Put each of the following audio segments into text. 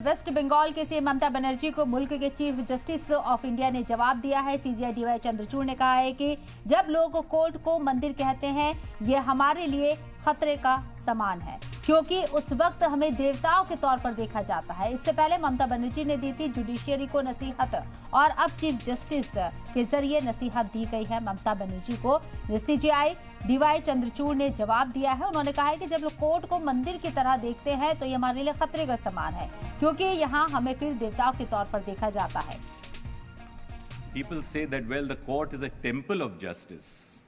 Waste Bengal के CM Mamata Banerjee को मुल्क के चीफ जस्टिस ऑफ इंडिया ने जवाब दिया है। सीजीआई डीवाई चंद्रचूड़ ने कहा है कि जब लोग कोर्ट को मंदिर कहते हैं, ये हमारे लिए खतरे का समान है, क्योंकि उस वक्त हमें देवताओं के तौर पर देखा जाता है। इससे पहले ममता बनर्जी ने दी थी जुडिशियरी को नसीहत और अब चीफ जस्टिस के जरिए नसीहत दी गई है ममता बनर्जी को। सीजीआई डीवाई चंद्रचूड़ ने जवाब दिया है। उन्होंने कहा है कि जब लोग कोर्ट को मंदिर की तरह देखते हैं तो ये हमारे लिए खतरे का समान है, क्योंकि यहाँ हमें फिर देवताओं के तौर पर देखा जाता है। People say that, well, the court is a temple of justice.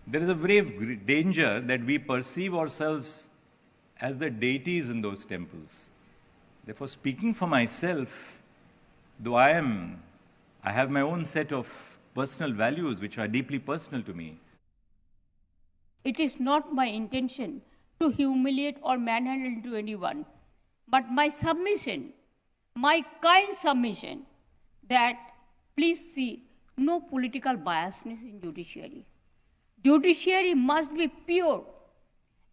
There is a very danger that we perceive ourselves as the deities in those temples. Therefore, speaking for myself, though I have my own set of personal values which are deeply personal to me. It is not my intention to humiliate or manhandle to anyone, but my submission, my kind submission, that please see no political biasness in judiciary. Judiciary must be pure,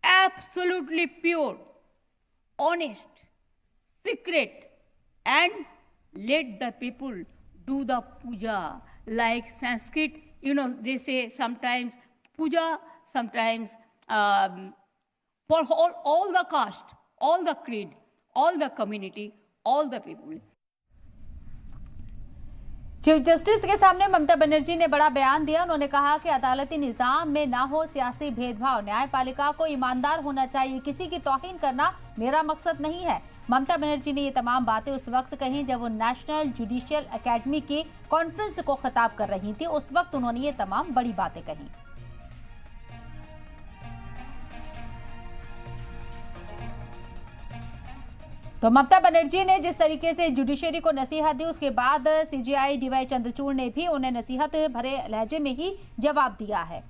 absolutely pure, honest, secret, and let the people do the puja. Like Sanskrit, they say sometimes puja, sometimes for all the caste, all the creed, all the community, all the people. Chief justice के सामने ममता बनर्जी ने बड़ा बयान दिया। उन्होंने कहा कि अदालती निजाम में ना हो सियासी भेदभाव, न्यायपालिका को ईमानदार होना चाहिए, किसी की तौहीन करना मेरा मकसद नहीं है। ममता बनर्जी ने ये तमाम बातें उस वक्त कही जब वो नेशनल जुडिशियल एकेडमी की कॉन्फ्रेंस को खिताब कर रही थी। उस वक्त उन्होंने ये तमाम बड़ी बातें कही। तो ममता बनर्जी ने जिस तरीके से जुडिशरी को नसीहत दी, उसके बाद सीजीआई डीवाई चंद्रचूड़ ने भी उन्हें नसीहत भरे लहजे में ही जवाब दिया है।